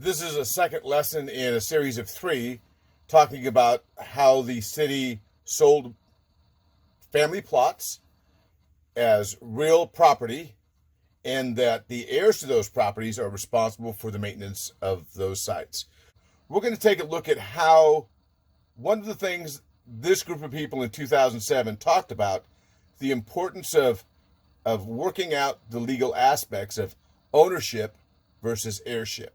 This is a second lesson in a series of 3 talking about how the city sold family plots as real property and that the heirs to those properties are responsible for the maintenance of those sites. We're going to take a look at how one of the things this group of people in 2007 talked about, the importance of working out the legal aspects of ownership versus heirship.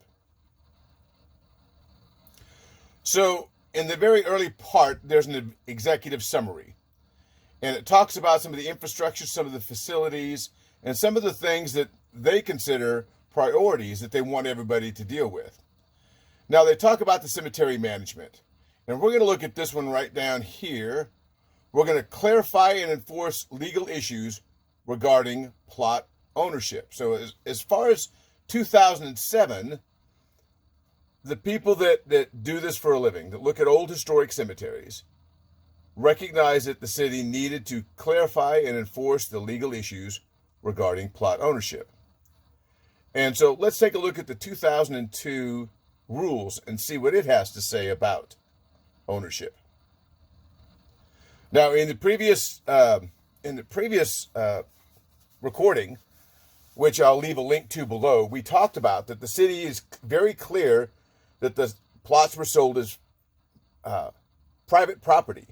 So in the very early part, there's an executive summary, and it talks about some of the infrastructure, some of the facilities, and some of the things that they consider priorities that they want everybody to deal with. Now, they talk about the cemetery management, and we're going to look at this one right down here. We're going to clarify and enforce legal issues regarding plot ownership. So as far as 2007, the people that do this for a living, that look at old historic cemeteries, recognize that the city needed to clarify and enforce the legal issues regarding plot ownership. And so let's take a look at the 2002 rules and see what it has to say about ownership. Now, in the previous recording, which I'll leave a link to below, we talked about that the city is very clear that the plots were sold as private property.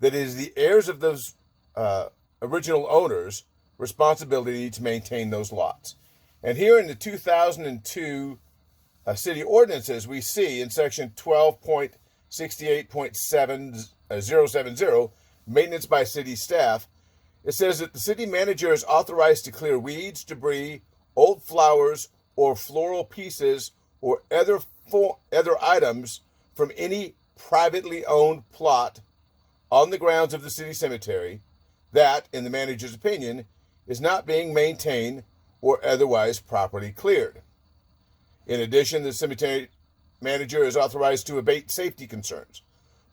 That is the heirs of those original owners' responsibility to maintain those lots. And here in the 2002 city ordinances, we see in section 12.68.7070, maintenance by city staff, it says that the city manager is authorized to clear weeds, debris, old flowers, or floral pieces, or other items from any privately owned plot on the grounds of the city cemetery that, in the manager's opinion, is not being maintained or otherwise properly cleared. In addition, the cemetery manager is authorized to abate safety concerns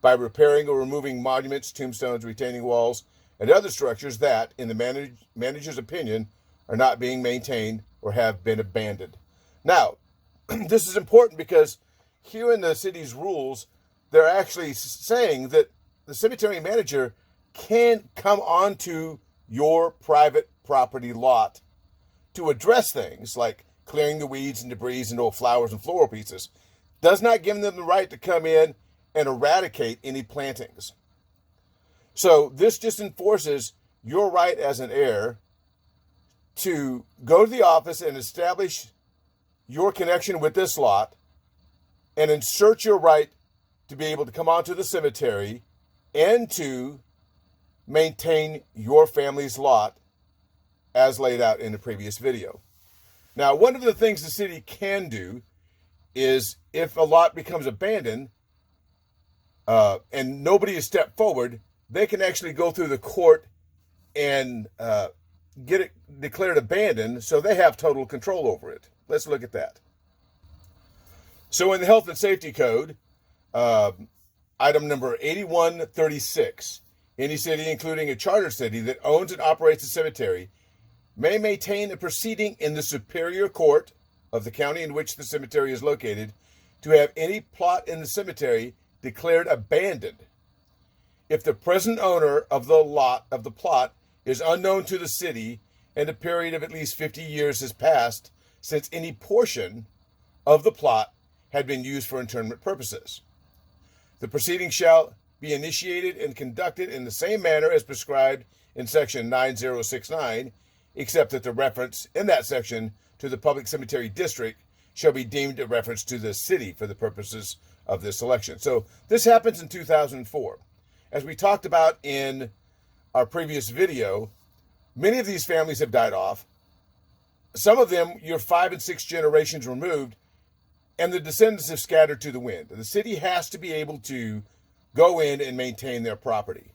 by repairing or removing monuments, tombstones, retaining walls, and other structures that, in the manager's opinion, are not being maintained or have been abandoned. Now, this is important because here in the city's rules, they're actually saying that the cemetery manager can come onto your private property lot to address things like clearing the weeds and debris and old flowers and floral pieces. Does not give them the right to come in and eradicate any plantings. So this just enforces your right as an heir to go to the office and establish your connection with this lot and insert your right to be able to come onto the cemetery and to maintain your family's lot as laid out in the previous video. Now, one of the things the city can do is if a lot becomes abandoned and nobody has stepped forward, they can actually go through the court and get it declared abandoned, so they have total control over it. Let's look at that. So in the Health and Safety Code, item number 8136, any city, including a charter city that owns and operates a cemetery, may maintain a proceeding in the Superior Court of the county in which the cemetery is located to have any plot in the cemetery declared abandoned if the present owner of the plot is unknown to the city and a period of at least 50 years has passed since any portion of the plot had been used for interment purposes. The proceeding shall be initiated and conducted in the same manner as prescribed in section 9069, except that the reference in that section to the public cemetery district shall be deemed a reference to the city for the purposes of this election. So this happens in 2004. As we talked about in our previous video, many of these families have died off. Some of them, you're 5 and 6 generations removed, and the descendants have scattered to the wind. The city has to be able to go in and maintain their property.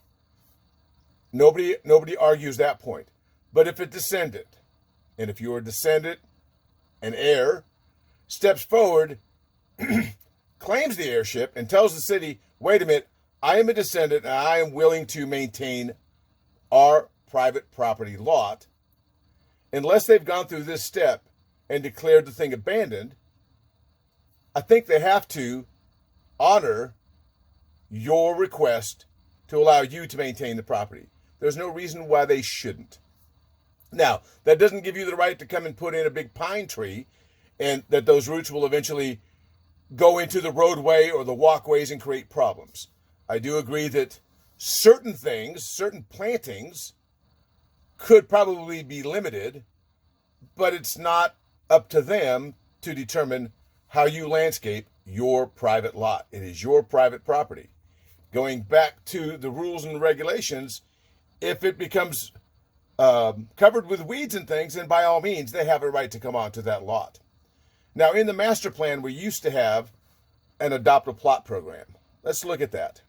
Nobody argues that point. But if a descendant, and if you're a descendant, an heir, steps forward, claims the heirship, and tells the city, wait a minute, I am a descendant and I am willing to maintain our private property lot, unless they've gone through this step and declared the thing abandoned, I think they have to honor your request to allow you to maintain the property. There's no reason why they shouldn't. Now, that doesn't give you the right to come and put in a big pine tree and that those roots will eventually go into the roadway or the walkways and create problems. I do agree that certain things, certain plantings could probably be limited, but it's not up to them to determine how you landscape your private lot. It is your private property. Going back to the rules and regulations, if it becomes covered with weeds and things, then by all means, they have a right to come onto that lot. Now, in the master plan, we used to have an adopt a plot program. Let's look at that.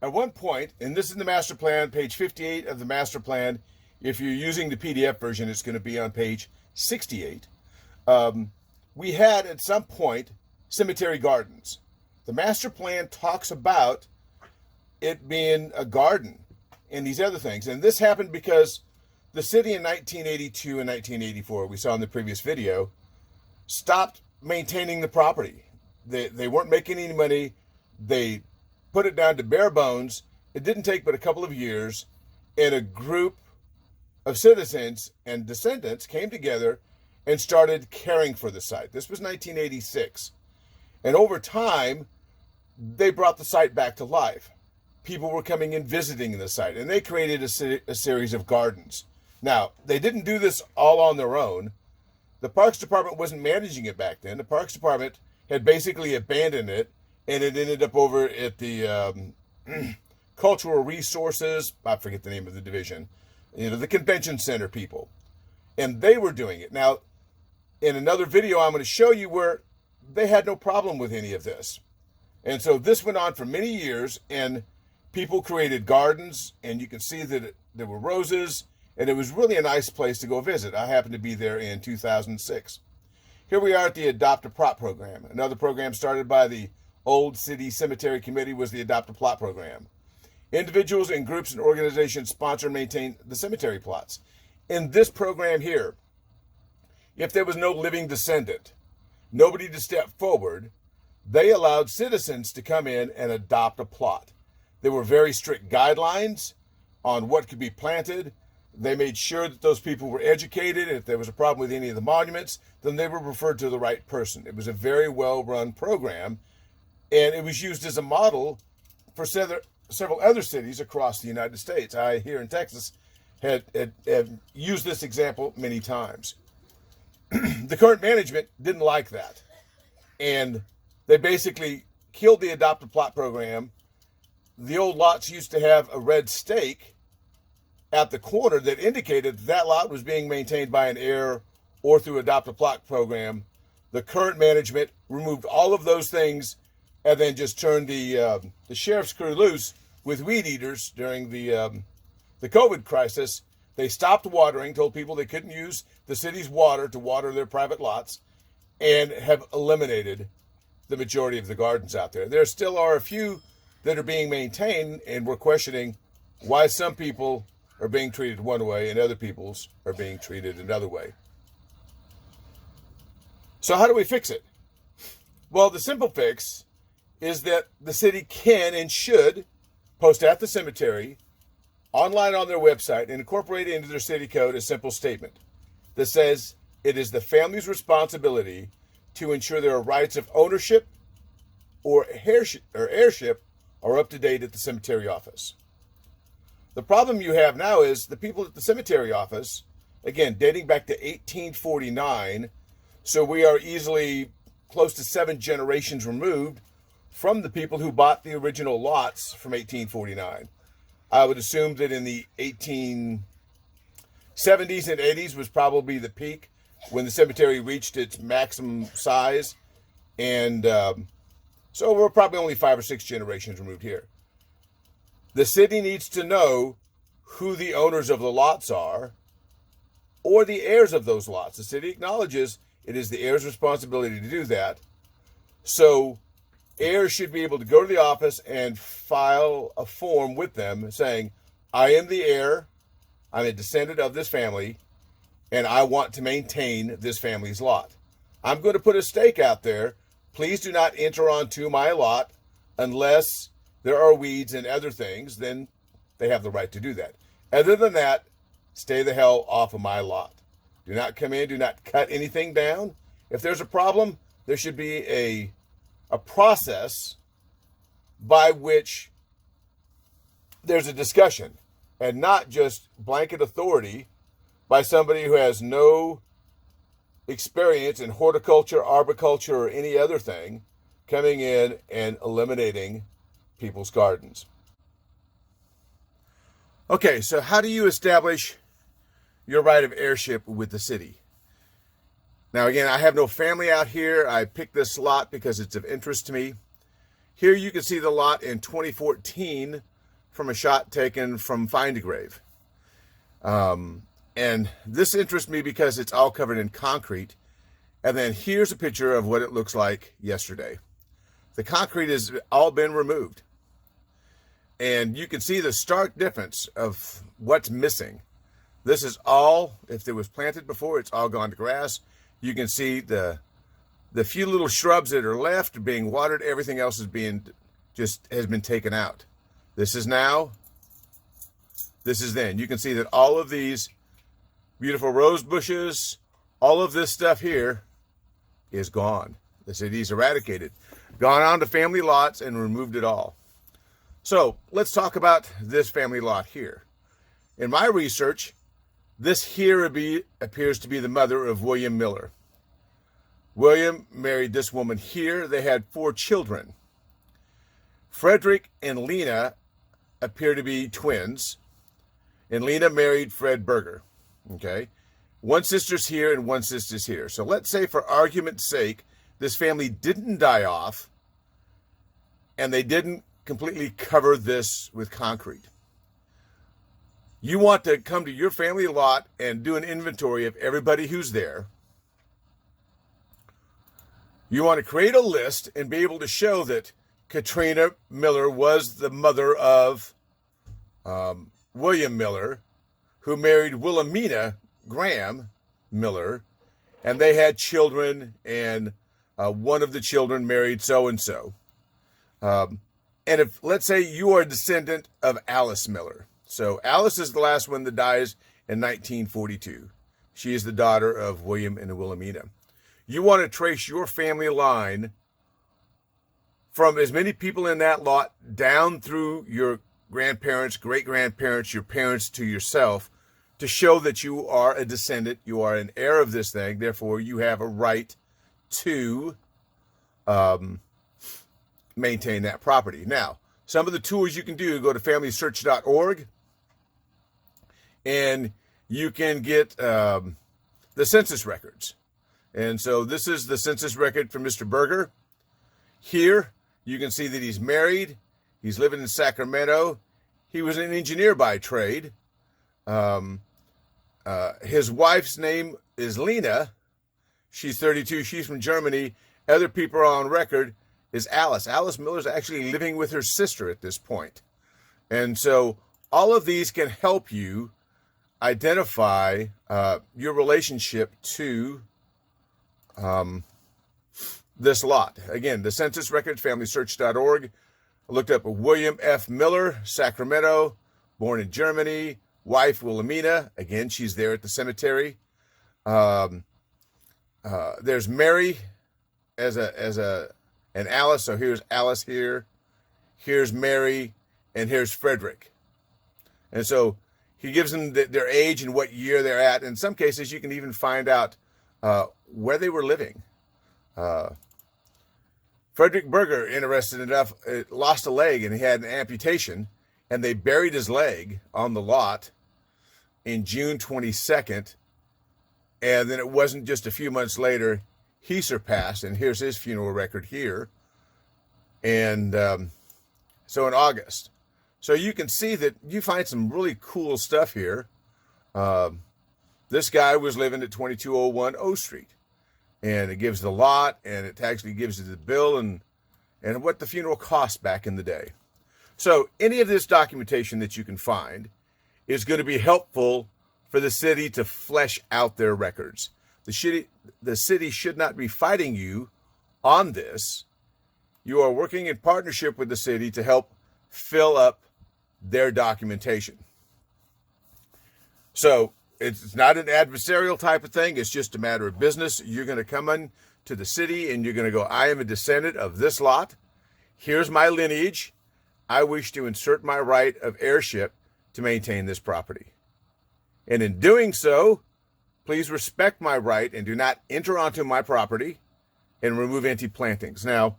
At one point, and this is the master plan, page 58 of the master plan. If you're using the PDF version, it's going to be on page 68. We had, at some point, cemetery gardens. The master plan talks about it being a garden and these other things. And this happened because the city in 1982 and 1984, we saw in the previous video, stopped maintaining the property. They weren't making any money. They put it down to bare bones. It didn't take but a couple of years, and a group of citizens and descendants came together and started caring for the site. This was 1986. And over time, they brought the site back to life. People were coming and visiting the site, and they created a series of gardens. Now, they didn't do this all on their own. The Parks Department wasn't managing it back then. The Parks Department had basically abandoned it, and it ended up over at the Cultural Resources, I forget the name of the division, the convention center people. And they were doing it. Now, in another video, I'm going to show you where they had no problem with any of this. And so this went on for many years, and people created gardens, and you can see that there were roses, and it was really a nice place to go visit. I happened to be there in 2006. Here we are at the Adopt a Plot program. Another program started by the Old City Cemetery Committee was the Adopt a Plot program. Individuals and groups and organizations sponsor and maintain the cemetery plots. In this program here, if there was no living descendant, nobody to step forward, they allowed citizens to come in and adopt a plot. There were very strict guidelines on what could be planted. They made sure that those people were educated. If there was a problem with any of the monuments, then they were referred to the right person. It was a very well-run program, and it was used as a model for several other cities across the United States. I, here in Texas, have used this example many times. The current management didn't like that, and they basically killed the Adopt a Plot program. The old lots used to have a red stake at the corner that indicated that lot was being maintained by an heir or through Adopt a Plot program. The current management removed all of those things and then just turned the sheriff's crew loose with weed eaters during the COVID crisis. They stopped watering, told people they couldn't use the city's water to water their private lots, and have eliminated the majority of the gardens out there. There still are a few that are being maintained, and we're questioning why some people are being treated one way and other people's are being treated another way. So how do we fix it? Well, the simple fix is that the city can and should post at the cemetery, online on their website, and incorporate into their city code a simple statement that says it is the family's responsibility to ensure their rights of ownership or heirship are up to date at the cemetery office. The problem you have now is the people at the cemetery office, again, dating back to 1849, so we are easily close to 7 generations removed from the people who bought the original lots from 1849. I would assume that in the 1870s and 80s was probably the peak when the cemetery reached its maximum size. And so we're probably only 5 or 6 generations removed here. The city needs to know who the owners of the lots are or the heirs of those lots. The city acknowledges it is the heir's responsibility to do that. So heirs should be able to go to the office and file a form with them saying, I am the heir, I'm a descendant of this family, and I want to maintain this family's lot. I'm going to put a stake out there. Please do not enter onto my lot unless there are weeds and other things. Then they have the right to do that. Other than that, stay the hell off of my lot. Do not come in. Do not cut anything down. If there's a problem, there should be a process by which there's a discussion, and not just blanket authority by somebody who has no experience in horticulture, arboriculture, or any other thing, coming in and eliminating people's gardens. Okay, so how do you establish your right of heirship with the city? Now, again, I have no family out here. I picked this lot because it's of interest to me. Here you can see the lot in 2014 from a shot taken from Find a Grave. And this interests me because it's all covered in concrete. And then here's a picture of what it looks like yesterday. The concrete has all been removed. And you can see the stark difference of what's missing. This is all, if it was planted before, it's all gone to grass. You can see the few little shrubs that are left being watered. Everything else is has been taken out. This is now, this is then. You can see that all of these beautiful rose bushes, all of this stuff here is gone. The city's eradicated, gone on to family lots and removed it all. So let's talk about this family lot here. In my research, this here appears to be the mother of William Miller. William married this woman here. They had 4 children. Frederick and Lena appear to be twins. And Lena married Fred Berger. Okay. One sister's here and one sister's here. So let's say, for argument's sake, this family didn't die off and they didn't completely cover this with concrete. You want to come to your family lot and do an inventory of everybody who's there. You want to create a list and be able to show that Katrina Miller was the mother of William Miller, who married Wilhelmina Graham Miller, and they had children, and one of the children married so-and-so. And if, let's say, you are a descendant of Alice Miller. So Alice is the last one that dies in 1942. She is the daughter of William and Wilhelmina. You want to trace your family line from as many people in that lot down through your grandparents, great-grandparents, your parents to yourself, to show that you are a descendant, you are an heir of this thing, therefore you have a right to maintain that property. Now, some of the tools you can do, go to familysearch.org, and you can get the census records. And so this is the census record for Mr. Berger. Here, you can see that he's married. He's living in Sacramento. He was an engineer by trade. His wife's name is Lena. She's 32. She's from Germany. Other people are on record is Alice. Alice Miller's actually living with her sister at this point. And so all of these can help you identify your relationship to this lot. Again, the census records, familysearch.org. I looked up William F. Miller, Sacramento, born in Germany, wife Wilhelmina. Again, she's there at the cemetery. There's Mary and Alice. So here's Alice here. Here's Mary, and here's Frederick. And so he gives them their age and what year they're at. In some cases, you can even find out where they were living. Frederick Berger, interesting enough, lost a leg and he had an amputation, and they buried his leg on the lot in June 22nd. And then it wasn't just a few months later, he surpassed, and here's his funeral record here. And so in August. So you can see that you find some really cool stuff here. This guy was living at 2201 O Street. And it gives the lot, and it actually gives you the bill and what the funeral cost back in the day. So any of this documentation that you can find is going to be helpful for the city to flesh out their records. The city should not be fighting you on this. You are working in partnership with the city to help fill up their documentation. So it's not an adversarial type of thing. It's just a matter of business. You're going to come in to the city and you're going to go, I am a descendant of this lot. Here's my lineage. I wish to insert my right of heirship to maintain this property. And in doing so, please respect my right and do not enter onto my property and remove empty plantings. Now,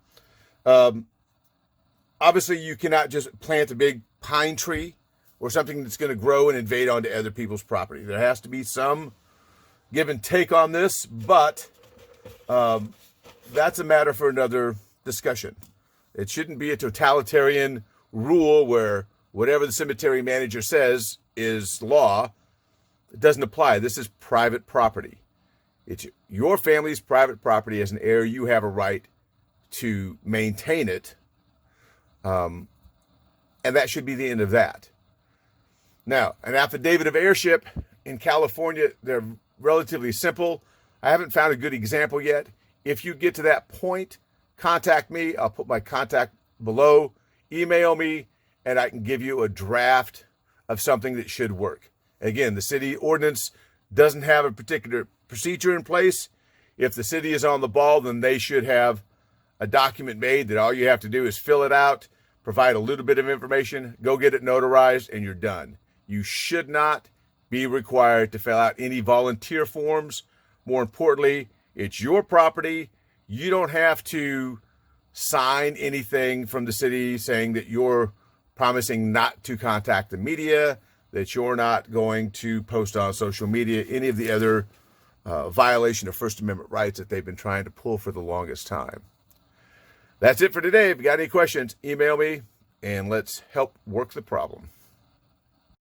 obviously you cannot just plant a big pine tree or something that's going to grow and invade onto other people's property. There has to be some give and take on this, but that's a matter for another discussion. It shouldn't be a totalitarian rule where whatever the cemetery manager says is law. It doesn't apply. This is private property. It's your family's private property. As an heir, you have a right to maintain it. And that should be the end of that. Now, an affidavit of heirship in California, they're relatively simple. I haven't found a good example yet. If you get to that point, contact me. I'll put my contact below. Email me, and I can give you a draft of something that should work. Again, the city ordinance doesn't have a particular procedure in place. If the city is on the ball, then they should have a document made that all you have to do is fill it out, provide a little bit of information, go get it notarized, and you're done. You should not be required to fill out any volunteer forms. More importantly, it's your property. You don't have to sign anything from the city saying that you're promising not to contact the media, that you're not going to post on social media, any of the other violation of First Amendment rights that they've been trying to pull for the longest time. That's it for today. If you got any questions, email me and let's help work the problem.